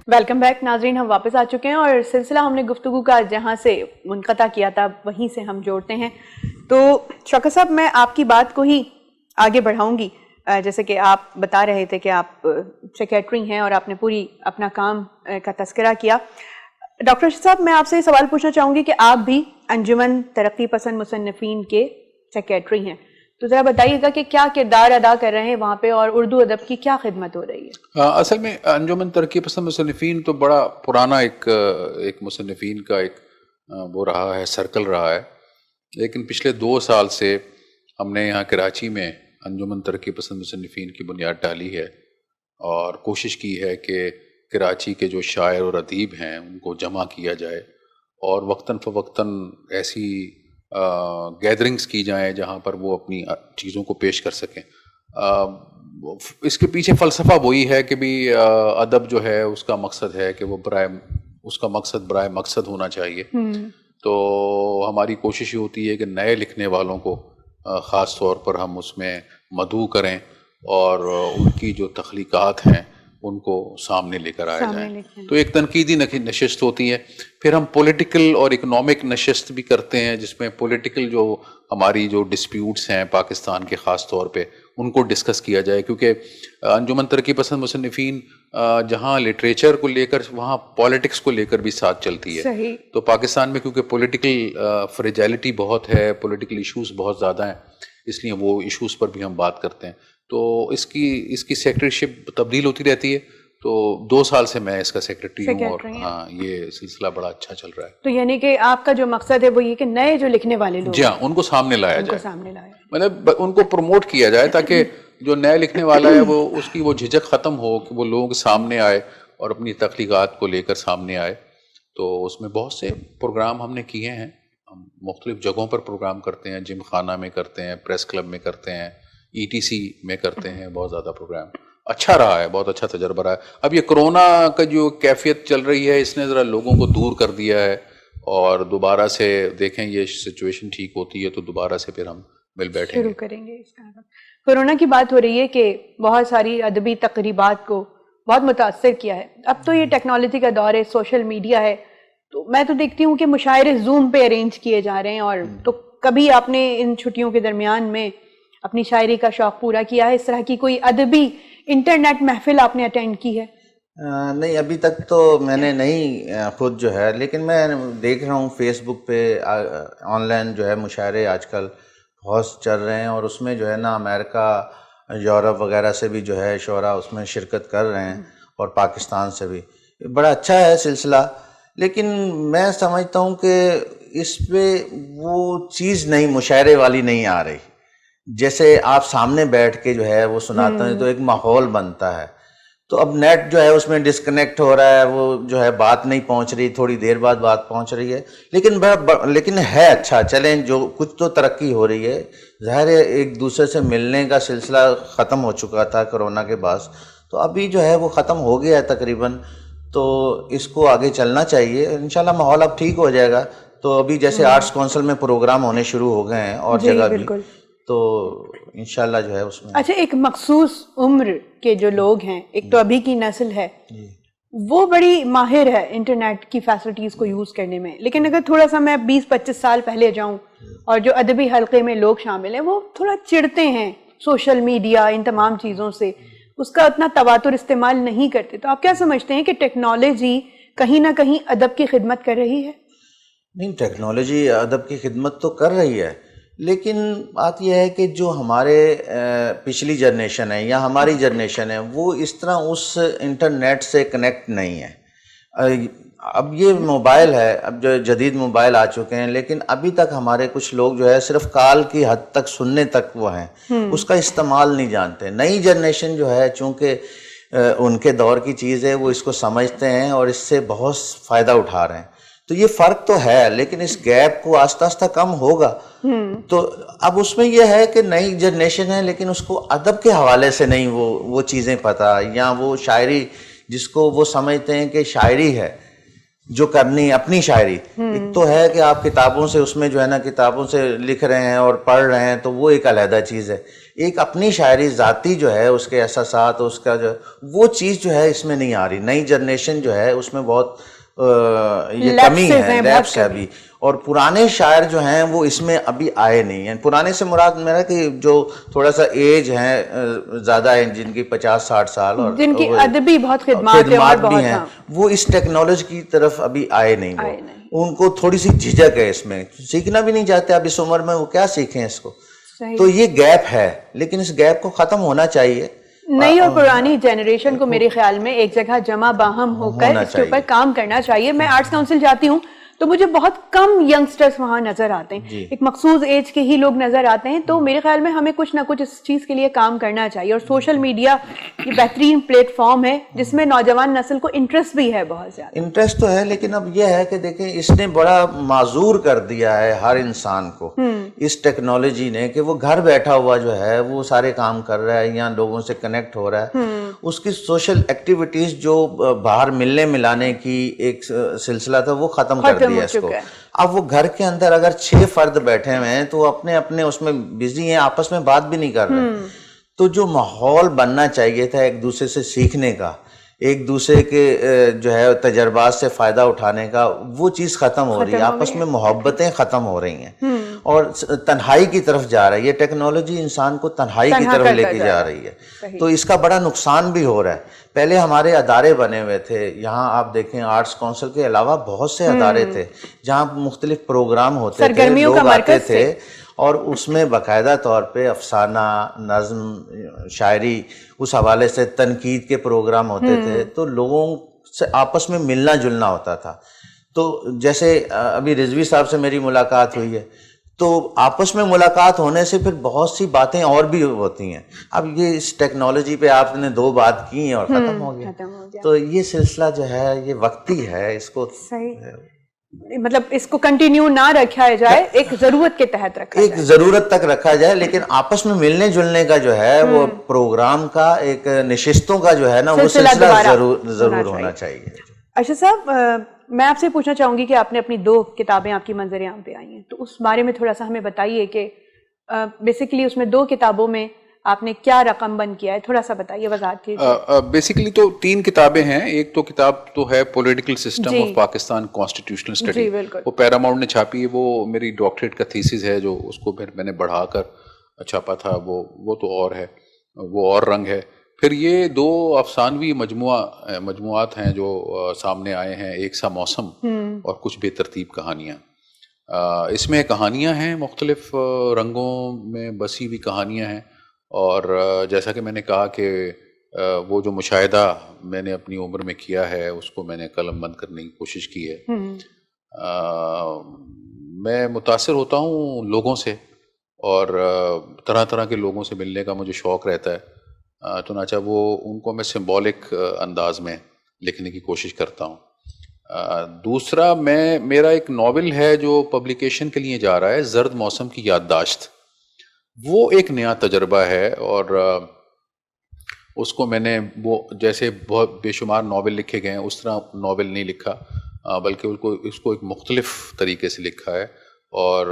Welcome back ناظرین، ہم واپس آ چکے ہیں اور سلسلہ ہم نے گفتگو کا جہاں سے منقطع کیا تھا وہیں سے ہم جوڑتے ہیں. تو شوکت صاحب، میں آپ کی بات کو ہی آگے بڑھاؤں گی. جیسے کہ آپ بتا رہے تھے کہ آپ سیکریٹری ہیں اور آپ نے پوری اپنا کام کا تذکرہ کیا. ڈاکٹر صاحب، میں آپ سے یہ سوال پوچھنا چاہوں گی کہ آپ بھی انجمن ترقی پسند مصنفین کے سیکریٹری ہیں، تو ذرا بتائیے گا کہ کیا کردار ادا کر رہے ہیں وہاں پہ اور اردو ادب کی کیا خدمت ہو رہی ہے؟ اصل میں انجمن ترقی پسند مصنفین تو بڑا پرانا ایک مصنفین کا ایک وہ رہا ہے، سرکل رہا ہے. لیکن پچھلے 2 سال سے ہم نے یہاں کراچی میں انجمن ترقی پسند مصنفین کی بنیاد ڈالی ہے اور کوشش کی ہے کہ کراچی کے جو شاعر اور ادیب ہیں ان کو جمع کیا جائے اور وقتاً فوقتاً ایسی گیدرنگز کی جائیں جہاں پر وہ اپنی چیزوں کو پیش کر سکیں. اس کے پیچھے فلسفہ وہی ہے کہ بھی ادب جو ہے اس کا مقصد ہے کہ وہ برائے مقصد ہونا چاہیے. تو ہماری کوشش یہ ہوتی ہے کہ نئے لکھنے والوں کو خاص طور پر ہم اس میں مدعو کریں اور ان کی جو تخلیقات ہیں ان کو سامنے لے کر آیا جائیں. تو ایک تنقیدی نشست ہوتی ہے. پھر ہم پولیٹیکل اور اکنامک نشست بھی کرتے ہیں جس میں پولیٹیکل جو ہماری جو ڈسپیوٹس ہیں پاکستان کے خاص طور پہ ان کو ڈسکس کیا جائے، کیونکہ انجمن ترقی پسند مصنفین جہاں لٹریچر کو لے کر وہاں پولیٹکس کو لے کر بھی ساتھ چلتی ہے. تو پاکستان میں کیونکہ پولیٹیکل فریجیلٹی بہت ہے، پولیٹیکل ایشوز بہت زیادہ ہیں، اس لیے وہ ایشوز پر بھی ہم بات کرتے ہیں. تو اس کی سیکریٹریشپ تبدیل ہوتی رہتی ہے. تو 2 سال سے میں اس کا سیکریٹری ہوں اور ہاں یہ سلسلہ بڑا اچھا چل رہا ہے. تو یعنی کہ آپ کا جو مقصد ہے وہ یہ کہ نئے جو لکھنے والے لوگ جی ہاں ان کو سامنے لایا جائے، مطلب ان کو پروموٹ کیا جائے تاکہ جو نیا لکھنے والا ہے وہ اس کی وہ جھجک ختم ہو کہ وہ لوگوں کے سامنے آئے اور اپنی تخلیقات کو لے کر سامنے آئے. تو اس میں بہت سے پروگرام ہم نے کیے ہیں. ہم مختلف جگہوں پر پروگرام کرتے ہیں، جم خانہ میں کرتے ہیں، پریس کلب میں کرتے ہیں، ETC میں کرتے ہیں. بہت زیادہ پروگرام اچھا رہا ہے، بہت اچھا تجربہ رہا ہے. اب یہ کرونا کا جو کیفیت چل رہی ہے اس نے ذرا لوگوں کو دور کر دیا ہے اور دوبارہ سے دیکھیں یہ سچویشن ٹھیک ہوتی ہے تو دوبارہ سے پھر ہم مل بیٹھیں شروع کریں گے. اس کا کورونا کی بات ہو رہی ہے کہ بہت ساری ادبی تقریبات کو بہت متاثر کیا ہے. اب تو یہ ٹیکنالوجی کا دور ہے، سوشل میڈیا ہے، تو میں تو دیکھتی ہوں کہ مشاعرے زوم پہ ارینج کیے جا رہے ہیں. اور تو کبھی آپ نے ان چھٹیوں کے درمیان میں اپنی شاعری کا شوق پورا کیا ہے؟ اس طرح کی کوئی ادبی انٹرنیٹ محفل آپ نے اٹینڈ کی ہے؟ نہیں، ابھی تک تو میں نے نہیں خود جو ہے، لیکن میں دیکھ رہا ہوں فیس بک پہ آن لائن جو ہے مشاعرے آج کل بہت چل رہے ہیں اور اس میں جو ہے نا امریکہ، یورپ وغیرہ سے بھی جو ہے شعراء اس میں شرکت کر رہے ہیں اور پاکستان سے بھی. بڑا اچھا ہے سلسلہ، لیکن میں سمجھتا ہوں کہ اس پہ وہ چیز نہیں، مشاعرے والی نہیں آ رہی. جیسے آپ سامنے بیٹھ کے جو ہے وہ سناتے ہیں تو ایک ماحول بنتا ہے. تو اب نیٹ جو ہے اس میں ڈسکنیکٹ ہو رہا ہے، وہ جو ہے بات نہیں پہنچ رہی، تھوڑی دیر بعد بات پہنچ رہی ہے. لیکن ہے اچھا، چلیں جو کچھ تو ترقی ہو رہی ہے. ظاہر ہے ایک دوسرے سے ملنے کا سلسلہ ختم ہو چکا تھا کرونا کے بعد، تو ابھی جو ہے وہ ختم ہو گیا ہے تقریباً. تو اس کو آگے چلنا چاہیے، انشاءاللہ ماحول اب ٹھیک ہو جائے گا. تو ابھی جیسے آرٹس کونسل میں پروگرام ہونے شروع ہو گئے ہیں اور جگہ بھی، تو انشاءاللہ جو ہے اس میں اچھا ایک مخصوص عمر کے جو لوگ ہیں، ایک تو ابھی کی نسل ہے وہ بڑی ماہر ہے انٹرنیٹ کی فیسلٹیز کو یوز کرنے میں، لیکن اگر تھوڑا سا میں 20-25 سال پہلے جاؤں اور جو ادبی حلقے میں لوگ شامل ہیں وہ تھوڑا چڑتے ہیں سوشل میڈیا ان تمام چیزوں سے، اس کا اتنا تواتر استعمال نہیں کرتے. تو آپ کیا سمجھتے ہیں کہ ٹیکنالوجی کہیں نہ کہیں ادب کی خدمت کر رہی ہے؟ نہیں، ٹیکنالوجی ادب کی خدمت تو کر رہی ہے، لیکن بات یہ ہے کہ جو ہمارے پچھلی جنریشن ہے یا ہماری جنریشن ہے وہ اس طرح اس انٹرنیٹ سے کنیکٹ نہیں ہے. اب یہ موبائل ہے، اب جو جدید موبائل آ چکے ہیں، لیکن ابھی تک ہمارے کچھ لوگ جو ہے صرف کال کی حد تک سننے تک وہ ہیں، اس کا استعمال نہیں جانتے. نئی جنریشن جو ہے چونکہ ان کے دور کی چیز ہے، وہ اس کو سمجھتے ہیں اور اس سے بہت فائدہ اٹھا رہے ہیں. تو یہ فرق تو ہے، لیکن اس گیپ کو آہستہ آہستہ کم ہوگا. تو اب اس میں یہ ہے کہ نئی جنریشن ہے لیکن اس کو ادب کے حوالے سے نہیں وہ چیزیں پتہ، یا وہ شاعری جس کو وہ سمجھتے ہیں کہ شاعری ہے جو کرنی اپنی شاعری. ایک تو ہے کہ آپ کتابوں سے اس میں جو ہے نا کتابوں سے لکھ رہے ہیں اور پڑھ رہے ہیں تو وہ ایک علیحدہ چیز ہے. ایک اپنی شاعری ذاتی جو ہے اس کے احساسات اس کا جو وہ چیز جو ہے اس میں نہیں آ رہی. نئی جنریشن جو ہے اس میں بہت یہ کمی ہے, لیپس ہے ابھی. اور پرانے شاعر جو ہیں وہ اس میں ابھی آئے نہیں ہیں. پرانے سے مراد میرا کہ جو تھوڑا سا ایج ہیں زیادہ ہیں, جن کی 50-60 سال اور جن کی ادبی بہت خدمات بھی ہیں, وہ اس ٹیکنالوجی کی طرف ابھی آئے نہیں. وہ ان کو تھوڑی سی جھجک ہے اس میں, سیکھنا بھی نہیں چاہتے اب اس عمر میں, وہ کیا سیکھیں اس کو. تو یہ گیپ ہے, لیکن اس گیپ کو ختم ہونا چاہیے. نئی اور پرانی جنریشن کو میرے خیال میں ایک جگہ جمع باہم ہو کر اس کے اوپر کام کرنا چاہیے. میں آرٹس کاؤنسل جاتی ہوں تو مجھے بہت کم ینگسٹرز وہاں نظر آتے ہیں, ایک مخصوص ایج کے ہی لوگ نظر آتے ہیں. تو میرے خیال میں ہمیں کچھ نہ کچھ اس چیز کے لیے کام کرنا چاہیے. اور سوشل میڈیا یہ بہترین پلیٹ فارم ہے جس میں نوجوان نسل کو انٹرسٹ بھی ہے, بہت زیادہ انٹرسٹ تو ہے, لیکن اب یہ ہے کہ دیکھیں اس نے بڑا معذور کر دیا ہے ہر انسان کو اس ٹیکنالوجی نے, کہ وہ گھر بیٹھا ہوا جو ہے وہ سارے کام کر رہا ہے یا لوگوں سے کنیکٹ ہو رہا ہے. اس کی سوشل ایکٹیویٹیز جو باہر ملنے ملانے کی ایک سلسلہ تھا وہ ختم کر دیا اس کو. اب وہ گھر کے اندر اگر 6 فرد بیٹھے ہوئے ہیں تو اپنے اپنے اس میں بزی ہیں, آپس میں بات بھی نہیں کر رہے. تو جو ماحول بننا چاہیے تھا ایک دوسرے سے سیکھنے کا, ایک دوسرے کے جو ہے تجربات سے فائدہ اٹھانے کا, وہ چیز ختم ہو رہی ہے. آپس میں محبتیں ختم ہو رہی ہیں اور تنہائی کی طرف جا رہی ہے. ٹیکنالوجی انسان کو تنہائی کی طرف لے کے جا رہی ہے, تو اس کا بڑا نقصان بھی ہو رہا ہے. پہلے ہمارے ادارے بنے ہوئے تھے یہاں, آپ دیکھیں آرٹس کونسل کے علاوہ بہت سے ادارے تھے جہاں مختلف پروگرام ہوتے تھے, لوگ آتے تھے اور اس میں باقاعدہ طور پہ افسانہ, نظم, شاعری, اس حوالے سے تنقید کے پروگرام ہوتے تھے. تو لوگوں سے آپس میں ملنا جلنا ہوتا تھا. تو جیسے ابھی رضوی صاحب سے میری ملاقات ہوئی ہے, تو آپس میں ملاقات ہونے سے پھر بہت سی باتیں اور بھی ہوتی ہیں. اب یہ اس ٹیکنالوجی پہ آپ نے 2 بات کی اور ختم ہو گیا. تو یہ سلسلہ جو ہے یہ وقتی ہے, اس کو مطلب اس کو کنٹینیو نہ رکھا جائے, ایک ضرورت کے تحت رکھا جائے, ایک ضرورت تک رکھا جائے, لیکن آپس میں ملنے جلنے کا جو ہے وہ پروگرام کا, ایک نشستوں کا جو ہے نا وہ سلسلہ ضرور ہونا چاہیے. ارشد صاحب, میں آپ سے پوچھنا چاہوں گی کہ آپ نے اپنی 2 کتابیں آپ کی منظر عام پہ آئی ہیں, تو اس بارے میں تھوڑا سا ہمیں بتائیے کہ بیسیکلی اس میں 2 کتابوں میں آپ نے کیا رقم بند کیا ہے, تھوڑا سا بتائیے, وضاحت کیجیے. بیسیکلی تو 3 کتابیں ہیں. ایک تو کتاب تو ہے political system of Pakistan constitutional study, وہ پیراماؤنٹ نے چھاپی ہے, وہ میری ڈاکٹریٹ کا تھیسس ہے جو اس کو پھر میں نے بڑھا کر چھاپا تھا, وہ تو اور ہے, وہ اور رنگ ہے. پھر یہ 2 افسانوی مجموعات ہیں جو سامنے آئے ہیں, ایک سا موسم اور کچھ بے ترتیب کہانیاں. اس میں کہانیاں ہیں, مختلف رنگوں میں بسی ہوئی کہانیاں ہیں. اور جیسا کہ میں نے کہا کہ وہ جو مشاہدہ میں نے اپنی عمر میں کیا ہے اس کو میں نے قلم بند کرنے کی کوشش کی ہے. میں متاثر ہوتا ہوں لوگوں سے, اور طرح طرح کے لوگوں سے ملنے کا مجھے شوق رہتا ہے. چنانچہ وہ ان کو میں سمبولک انداز میں لکھنے کی کوشش کرتا ہوں. دوسرا میرا ایک ناول ہے جو پبلیکیشن کے لیے جا رہا ہے, زرد موسم کی یادداشت. وہ ایک نیا تجربہ ہے, اور اس کو میں نے وہ جیسے بہت بے شمار ناول لکھے گئے ہیں اس طرح ناول نہیں لکھا, بلکہ اس کو ایک مختلف طریقے سے لکھا ہے. اور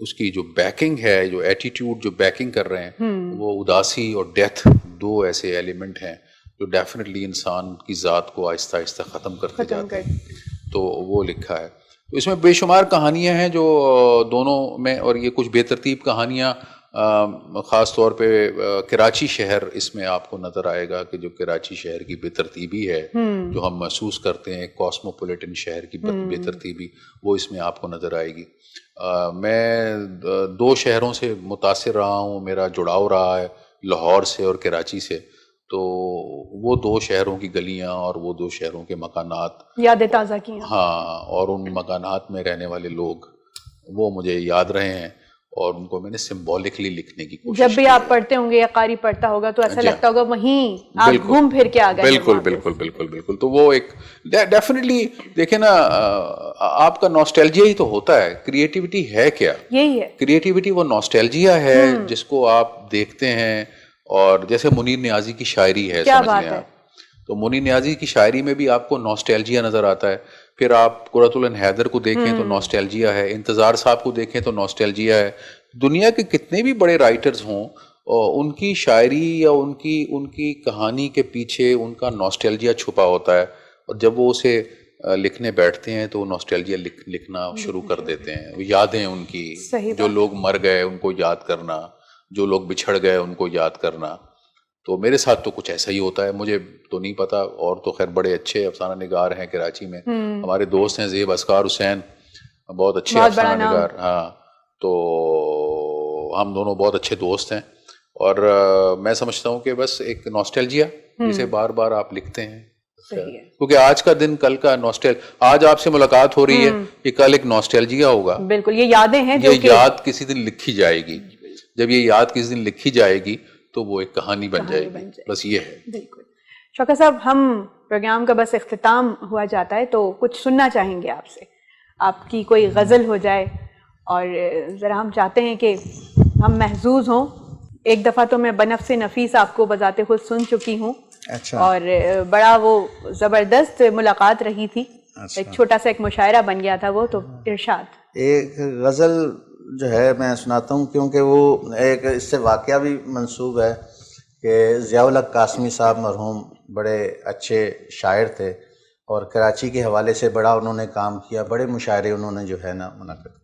اس کی جو بیکنگ ہے, جو ایٹیٹیوڈ جو بیکنگ کر رہے ہیں, وہ اداسی اور ڈیتھ 2 ایسے ایلیمنٹ ہیں جو ڈیفینیٹلی انسان کی ذات کو آہستہ آہستہ ختم کرتے جاتے ہیں. تو وہ لکھا ہے. اس میں بے شمار کہانیاں ہیں جو دونوں میں, اور یہ کچھ بے ترتیب کہانیاں, خاص طور پہ کراچی شہر اس میں آپ کو نظر آئے گا کہ جو کراچی شہر کی بے ترتیبی ہے جو ہم محسوس کرتے ہیں, کاسموپولیٹن شہر کی بے ترتیبی, وہ اس میں آپ کو نظر آئے گی. میں 2 شہروں سے متاثر رہا ہوں, میرا جڑاؤ رہا ہے لاہور سے اور کراچی سے. تو وہ 2 شہروں کی گلیاں اور وہ 2 شہروں کے مکانات یادیں تازہ کی ہیں. ہاں, اور ان مکانات میں رہنے والے لوگ وہ مجھے یاد رہے ہیں, اور ان کو میں نے سمبولکلی لکھنے کی کوشش. جب بھی آپ پڑھتے ہوں گے یا قاری پڑھتا ہوگا تو ایسا لگتا ہوگا وہیں آپ گھوم پھر کے آ گئے. بالکل بالکل بالکل بالکل. تو وہ ایک ڈیفینیٹلی دیکھیں نا, آپ کا نوسٹیلجیا ہی تو ہوتا ہے. کریٹیوٹی ہے کیا؟ یہی ہے کریٹیوٹی, وہ نوسٹیلجیا ہے جس کو آپ دیکھتے ہیں. اور جیسے منیر نیازی کی شاعری ہے, سمجھ لیں آپ, تو منیر نیازی کی شاعری میں بھی آپ کو نوسٹیلجیا نظر آتا ہے. پھر آپ قرۃ العین حیدر کو دیکھیں تو نوسٹیلجیا ہے, انتظار صاحب کو دیکھیں تو نوسٹیلجیا ہے. دنیا کے کتنے بھی بڑے رائٹرز ہوں, اور ان کی شاعری یا ان کی کہانی کے پیچھے ان کا نوسٹیلجیا چھپا ہوتا ہے، اور جب وہ اسے لکھنے بیٹھتے ہیں تو وہ نوسٹیلجیا لکھنا شروع کر دیتے ہیں. وہ یادیں ان کی، جو لوگ مر گئے ان کو یاد کرنا، جو لوگ بچھڑ گئے ان کو یاد کرنا. تو میرے ساتھ تو کچھ ایسا ہی ہوتا ہے. مجھے تو نہیں پتا، اور تو خیر بڑے اچھے افسانہ نگار ہیں کراچی میں. ہمارے دوست ہیں زیب اسکار حسین، بہت اچھے افسانہ نگار. ہاں، تو ہم دونوں بہت اچھے دوست ہیں، اور میں سمجھتا ہوں کہ بس ایک نوسٹیلجیا جسے بار بار آپ لکھتے ہیں، کیونکہ آج کا دن کل کا آج آپ سے ملاقات ہو رہی ہے، یہ کل ایک نوسٹیلجیا ہوگا. بالکل، یہ یادیں ہیں، یہ یاد کسی دن لکھی جائے گی. جب یہ یاد کسی دن لکھی جائے گی تو وہ ایک کہانی بن جائے گی. بس یہ ہے. بالکل. شوکت صاحب، ہم پروگرام کا بس اختتام ہوا جاتا ہے تو کچھ سننا چاہیں گے آپ سے. آپ کی کوئی غزل ہو جائے، اور ذرا ہم چاہتے ہیں کہ ہم محظوظ ہوں. ایک دفعہ تو میں بنفس نفیس آپ کو بذات خود سن چکی ہوں. اچھا. اور بڑا وہ زبردست ملاقات رہی تھی. ایک چھوٹا سا ایک مشاعرہ بن گیا تھا وہ. تو ارشاد. ایک غزل جو ہے میں سناتا ہوں، کیونکہ وہ ایک اس سے واقعہ بھی منسوب ہے کہ ضیاء الحق قاسمی صاحب مرحوم بڑے اچھے شاعر تھے، اور کراچی کے حوالے سے بڑا انہوں نے کام کیا. بڑے مشاعرے انہوں نے جو ہے نا منعقد.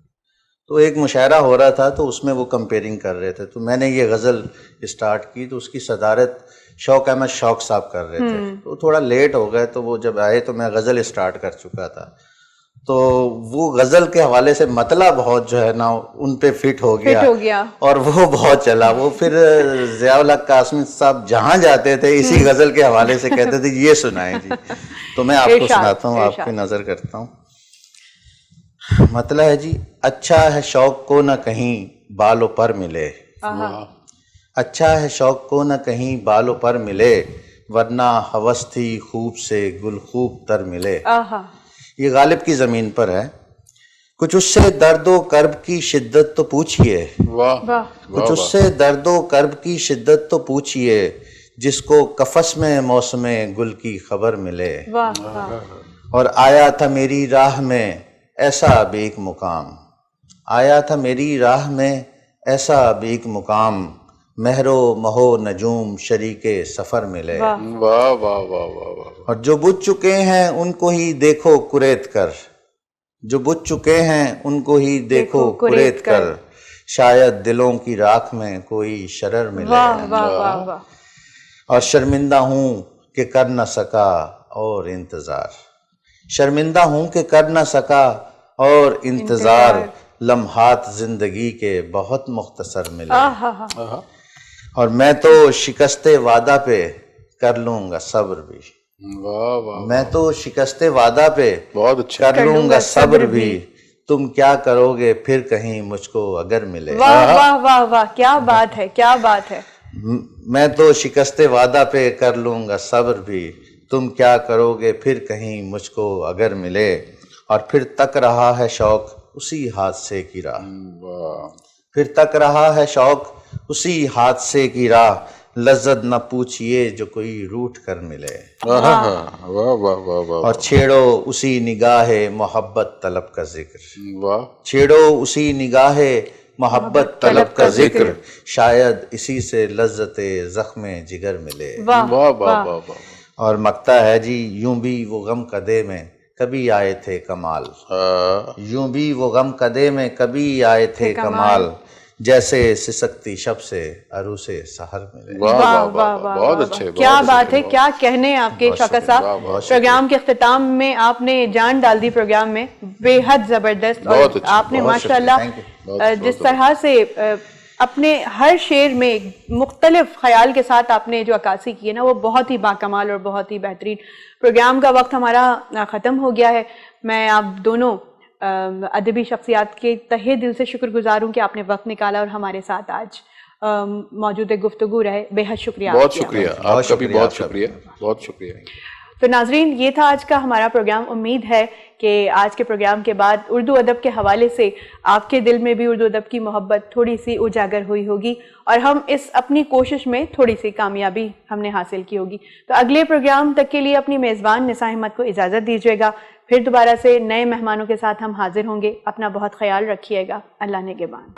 تو ایک مشاعرہ ہو رہا تھا تو اس میں وہ کمپیئرنگ کر رہے تھے، تو میں نے یہ غزل اسٹارٹ کی. تو اس کی صدارت شوق احمد شوق صاحب کر رہے تھے. تو تھوڑا لیٹ ہو گئے، تو وہ جب آئے تو میں غزل اسٹارٹ کر چکا تھا. تو وہ غزل کے حوالے سے مطلب بہت جو ہے نا ان پہ فٹ ہو گیا، اور وہ بہت چلا. وہ پھر ضیاء الحق قاسمی صاحب جہاں جاتے تھے اسی غزل کے حوالے سے کہتے تھے یہ سنائیں جی. تو میں آپ کو سناتا ہوں، آپ کی نظر کرتا ہوں. مطلب ہے جی: اچھا ہے شوق کو نہ کہیں بال و پر ملے، اچھا ہے شوق کو نہ کہیں بال و پر ملے، ورنہ ہوس تھی خوب سے گل خوب تر ملے. یہ غالب کی زمین پر ہے. کچھ اس سے درد و کرب کی شدت تو پوچھئے، کچھ اس سے درد و کرب کی شدت تو پوچھئے، جس کو قفس میں موسم گل کی خبر ملے. اور آیا تھا میری راہ میں ایسا اب ایک مقام، آیا تھا میری راہ میں ایسا اب ایک مقام، مہر و مہو نجوم شریک سفر ملے. واہ واہ واہ واہ واہ. اور جو بجھ چکے ہیں ان کو ہی دیکھو کریت کر، جو بجھ چکے ہیں ان کو ہی دیکھو کریت کر، شاید دلوں کی راکھ میں کوئی شرر ملے. اور شرمندہ ہوں کہ کر نہ سکا اور انتظار، شرمندہ ہوں کہ کر نہ سکا اور انتظار، لمحات زندگی کے بہت مختصر ملے. اور میں تو شکست وعدہ پہ کر لوں گا صبر بھی، میں تو شکست وعدہ پہ کر لوں گا صبر بھی، تم کیا کرو گے پھر کہیں مجھ کو اگر ملے. واہ واہ واہ واہ، کیا بات ہے، کیا بات ہے. میں تو شکست وعدہ پہ کر لوں گا صبر بھی، تم کیا کرو گے پھر کہیں مجھ کو اگر ملے. اور پھر تک رہا ہے شوق اسی حادثے کی راہ، پھر تک رہا ہے شوق اسی حادثے کی راہ، لذت نہ پوچھئے جو کوئی روٹھ کر ملے. اور چھیڑو اسی نگاہ محبت طلب کا ذکر، چھیڑو اسی نگاہ محبت طلب کا ذکر، شاید اسی سے لذت زخم جگر ملے. اور مکتا ہے جی: یوں بھی وہ غم کدے میں کبھی آئے تھے کمال، یوں بھی وہ غم کدے میں کبھی آئے تھے کمال، جیسے سسکتی شب سے عروس سحر ملے. واہ واہ واہ، کیا بات ہے، کیا کہنے آپ کے شوکت صاحب. پروگرام کے اختتام میں آپ نے جان ڈال دی پروگرام میں، بے حد زبردست. اور آپ نے ماشاءاللہ جس طرح سے اپنے ہر شعر میں مختلف خیال کے ساتھ آپ نے جو عکاسی کی ہے نا، وہ بہت ہی باکمال اور بہت ہی بہترین. پروگرام کا وقت ہمارا ختم ہو گیا ہے. میں آپ دونوں ادبی شخصیات کے تہہ دل سے شکر گزار ہوں کہ آپ نے وقت نکالا اور ہمارے ساتھ آج موجود گفتگو رہے. بے حد شکریہ. بہت شکریہ آپ کا بھی، بہت شکریہ، بہت شکریہ. تو ناظرین، یہ تھا آج کا ہمارا پروگرام. امید ہے کہ آج کے پروگرام کے بعد اردو ادب کے حوالے سے آپ کے دل میں بھی اردو ادب کی محبت تھوڑی سی اجاگر ہوئی ہوگی، اور ہم اس اپنی کوشش میں تھوڑی سی کامیابی ہم نے حاصل کی ہوگی. تو اگلے پروگرام تک کے لیے اپنی میزبان نساء احمد کو اجازت دیجیے گا. پھر دوبارہ سے نئے مہمانوں کے ساتھ ہم حاضر ہوں گے. اپنا بہت خیال رکھیے گا. اللہ نگہبان.